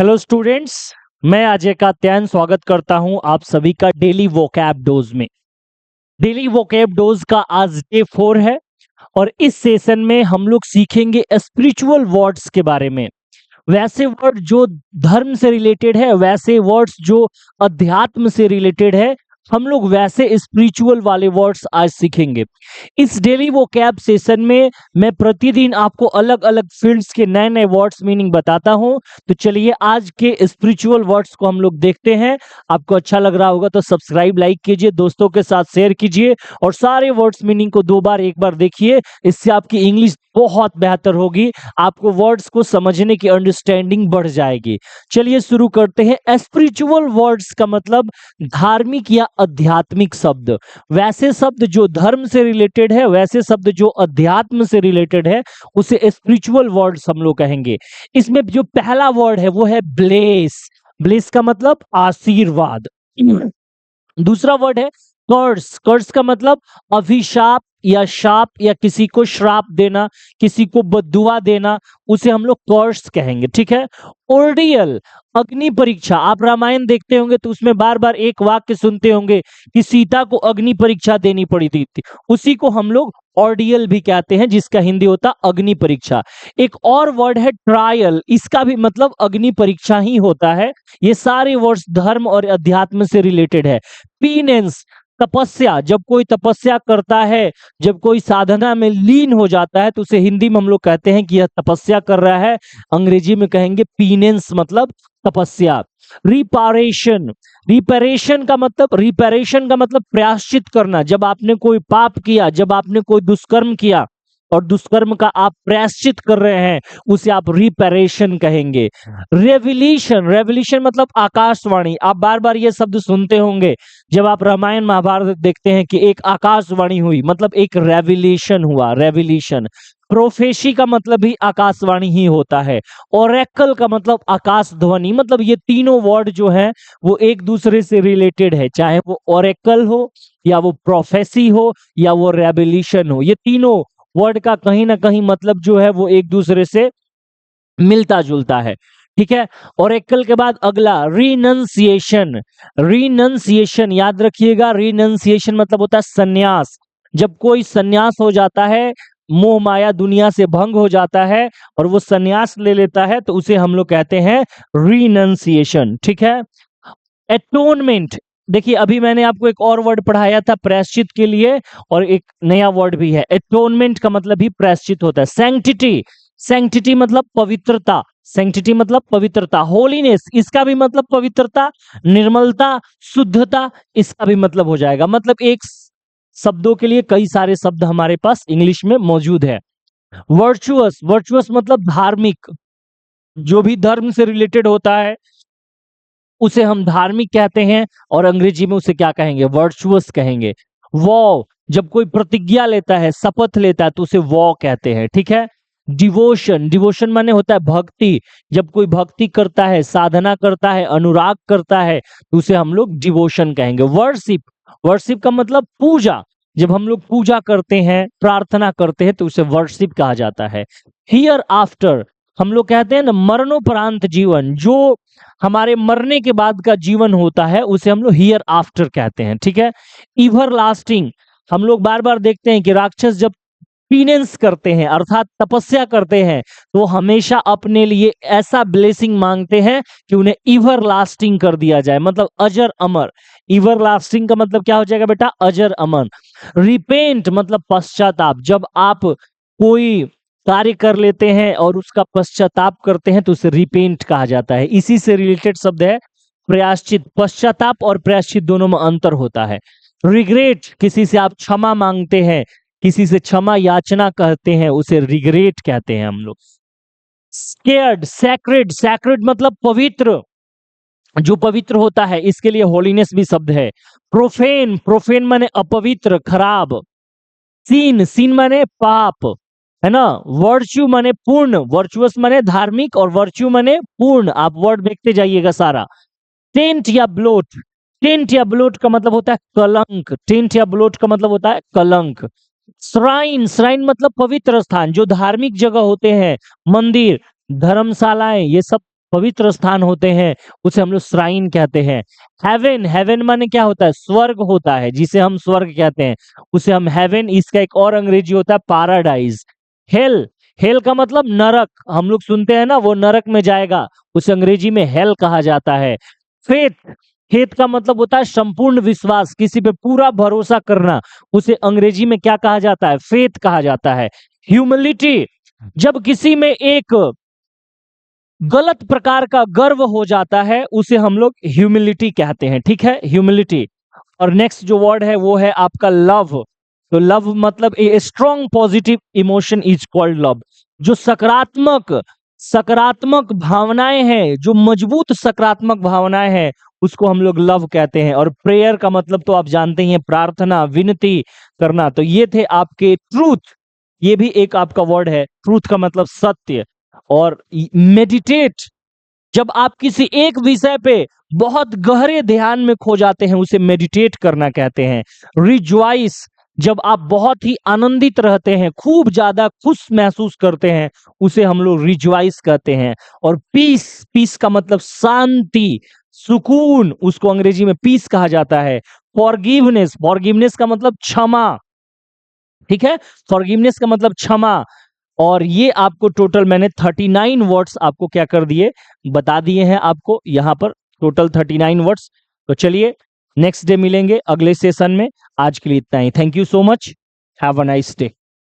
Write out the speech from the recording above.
Hello students, मैं अजय कात्यायन स्वागत करता हूं आप सभी का डेली वोकैब डोज में। डेली वोकैब डोज का आज डे 4 है और इस सेशन में हम लोग सीखेंगे स्पिरिचुअल वर्ड्स के बारे में। वैसे वर्ड जो धर्म से रिलेटेड है, वैसे वर्ड्स जो अध्यात्म से रिलेटेड है, हम लोग वैसे स्पिरिचुअल वाले वर्ड्स आज सीखेंगे। इस डेली वोकैब सेशन में मैं प्रतिदिन आपको अलग अलग फील्ड्स के नए नए वर्ड्स मीनिंग बताता हूं। तो चलिए आज के स्पिरिचुअल वर्ड्स को हम लोग देखते हैं। आपको अच्छा लग रहा होगा तो सब्सक्राइब लाइक कीजिए, दोस्तों के साथ शेयर कीजिए और सारे वर्ड्स मीनिंग को एक बार देखिए। इससे आपकी इंग्लिश बहुत बेहतर होगी, आपको वर्ड्स को समझने की अंडरस्टैंडिंग बढ़ जाएगी। चलिए शुरू करते हैं। स्पिरिचुअल वर्ड्स का मतलब धार्मिक या आध्यात्मिक शब्द। वैसे शब्द जो धर्म से रिलेटेड है, वैसे शब्द जो अध्यात्म से रिलेटेड है, उसे स्पिरिचुअल वर्ड्स हम लोग कहेंगे। इसमें जो पहला वर्ड है वो है ब्लेस। ब्लेस का मतलब आशीर्वाद। दूसरा वर्ड है कर्स। कर्स का मतलब अभिशाप या शाप या किसी को श्राप देना, किसी को बद्दुआ देना, उसे हम लोग कर्स कहेंगे। ठीक है। ऑर्डियल, अग्नि परीक्षा। आप रामायण देखते होंगे तो उसमें बार बार एक वाक्य सुनते होंगे कि सीता को अग्नि परीक्षा देनी पड़ी थी, उसी को हम लोग ऑर्डियल भी कहते हैं, जिसका हिंदी होता अग्नि परीक्षा। एक और वर्ड है ट्रायल, इसका भी मतलब अग्नि परीक्षा ही होता है। ये सारे वर्ड्स धर्म और अध्यात्म से रिलेटेड है। पीनेंस, तपस्या। जब कोई तपस्या करता है, जब कोई साधना में लीन हो जाता है तो उसे हिंदी में हम लोग कहते हैं कि यह तपस्या कर रहा है। अंग्रेजी में कहेंगे पीनेंस, मतलब तपस्या। रिपारेशन। रिपेरेशन का मतलब प्रायश्चित करना। जब आपने कोई पाप किया, जब आपने कोई दुष्कर्म किया और दुष्कर्म का आप प्रायश्चित कर रहे हैं, उसे आप रिपेरेशन कहेंगे। रेवल्यूशन। रेवल्यूशन मतलब आकाशवाणी। आप बार बार ये शब्द सुनते होंगे जब आप रामायण महाभारत देखते हैं कि एक आकाशवाणी हुई, मतलब एक रेवल्यूशन हुआ। रेवल्यूशन। प्रोफेसी का मतलब भी आकाशवाणी ही होता है। ओरेकल का मतलब आकाश ध्वनि। मतलब ये तीनों वर्ड जो है वो एक दूसरे से रिलेटेड है, चाहे वो ओरेकल हो या वो प्रोफेसी हो या वो रेवल्यूशन हो। ये तीनों वर्ड का कहीं ना कहीं मतलब जो है वो एक दूसरे से मिलता जुलता है। ठीक है। ओरेकल के बाद अगला रिनंसिएशन। रिनंसिएशन याद रखिएगा, रिनंसिएशन मतलब होता है सन्यास। जब कोई सन्यास हो जाता है, मोह माया दुनिया से भंग हो जाता है और वो सन्यास ले लेता है, तो उसे हम लोग कहते हैं रिनंसिएशन। ठीक है। एटोनमेंट। देखिए अभी मैंने आपको एक और वर्ड पढ़ाया था प्रायश्चित के लिए, और एक नया वर्ड भी है। एटोनमेंट का मतलब भी प्रायश्चित होता है। सैंक्टिटी। सैंक्टिटी मतलब पवित्रता। सैंक्टिटी मतलब पवित्रता। होलीनेस, इसका भी मतलब पवित्रता, निर्मलता, शुद्धता, इसका भी मतलब हो जाएगा। मतलब एक शब्दों के लिए कई सारे शब्द हमारे पास इंग्लिश में मौजूद है। वर्चुअस। वर्चुअस मतलब धार्मिक। जो भी धर्म से रिलेटेड होता है उसे हम धार्मिक कहते हैं, और अंग्रेजी में उसे क्या कहेंगे? वर्चुअस कहेंगे। वॉ, जब कोई प्रतिज्ञा लेता है, शपथ लेता है, तो उसे वॉ कहते हैं। ठीक है। डिवोशन। डिवोशन माने होता है भक्ति। जब कोई भक्ति करता है, साधना करता है, अनुराग करता है, तो उसे हम लोग डिवोशन कहेंगे। वर्शिप। वर्शिप का मतलब पूजा। जब हम लोग पूजा करते हैं, प्रार्थना करते हैं, तो उसे वर्शिप कहा जाता है। हियर आफ्टर, हम लोग कहते हैं ना मरणोपरांत जीवन, जो हमारे मरने के बाद का जीवन होता है उसे हम लोग हियर आफ्टर कहते हैं। ठीक है। इवर लास्टिंग। हम लोग बार बार देखते हैं कि राक्षस जब पीनेंस करते हैं अर्थात तपस्या करते हैं, तो हमेशा अपने लिए ऐसा ब्लेसिंग मांगते हैं कि उन्हें इवर लास्टिंग कर दिया जाए, मतलब अजर अमर। इवर लास्टिंग का मतलब क्या हो जाएगा बेटा? अजर अमर। रिपेंट मतलब पश्चाताप। जब आप कोई कार्य कर लेते हैं और उसका पश्चाताप करते हैं तो उसे रिपेंट कहा जाता है। इसी से रिलेटेड शब्द है प्रायश्चित। पश्चाताप और प्रायश्चित दोनों में अंतर होता है। रिग्रेट, किसी से आप क्षमा मांगते हैं, किसी से क्षमा याचना करते हैं, उसे रिग्रेट कहते हैं हम लोग। स्केर्ड। सैक्रेड। सैक्रेड मतलब पवित्र, जो पवित्र होता है, इसके लिए होलीनेस भी शब्द है। प्रोफेन। प्रोफेन माने अपवित्र, खराब। सीन। सीन माने पाप, है ना। वर्च्यू माने पूर्ण। वर्चुअस माने धार्मिक और वर्च्यू माने पूर्ण। आप वर्ड देखते जाइएगा सारा। टेंट या ब्लोट। टेंट या ब्लोट का मतलब होता है कलंक। टेंट या ब्लोट का मतलब होता है कलंक। श्राइन। श्राइन मतलब पवित्र स्थान। जो धार्मिक जगह होते हैं, मंदिर, धर्मशालाएं, ये सब पवित्र स्थान होते हैं उसे हम लोग श्राइन कहते हैं। हेवन, हेवन माने क्या होता है? स्वर्ग होता है, जिसे हम स्वर्ग कहते हैं उसे हम हेवन। इसका एक और अंग्रेजी होता है पैराडाइज। हेल, हेल का मतलब नरक, हम लोग सुनते हैं ना वो नरक में जाएगा, उसे अंग्रेजी में हेल कहा जाता है। फेथ, फेथ का मतलब होता है संपूर्ण विश्वास, किसी पे पूरा भरोसा करना, उसे अंग्रेजी में क्या कहा जाता है? फेथ कहा जाता है। ह्यूमिलिटी, जब किसी में एक गलत प्रकार का गर्व हो जाता है उसे हम लोग ह्यूमिलिटी कहते हैं, ठीक है, ह्यूमिलिटी। और नेक्स्ट जो वर्ड है वो है आपका लव। तो लव मतलब a strong positive emotion is called love. जो सकारात्मक सकारात्मक भावनाएं हैं, जो मजबूत सकारात्मक भावनाएं हैं, उसको हम लोग लव कहते हैं। और प्रेयर का मतलब तो आप जानते ही हैं, प्रार्थना, विनती करना। तो ये थे आपके ट्रूथ, ये भी एक आपका वर्ड है। ट्रूथ का मतलब सत्य। और मेडिटेट, जब आप किसी एक विषय पे बहुत गहरे ध्यान में खो जाते हैं उसे मेडिटेट करना कहते हैं। रिजॉइस, जब आप बहुत ही आनंदित रहते हैं, खूब ज्यादा खुश महसूस करते हैं, उसे हम लोग रिजॉइस कहते हैं। और पीस, पीस का मतलब शांति, सुकून, उसको अंग्रेजी में पीस कहा जाता है। फॉरगिवनेस, फॉरगिवनेस का मतलब क्षमा, ठीक है, फॉरगिवनेस का मतलब क्षमा। और ये आपको टोटल मैंने 39 वर्ड्स आपको क्या कर दिए, बता दिए हैं आपको यहाँ पर, टोटल 39 वर्ड्स। तो चलिए नेक्स्ट डे मिलेंगे अगले सेशन में। आज के लिए इतना ही। Thank you so much, have a nice day.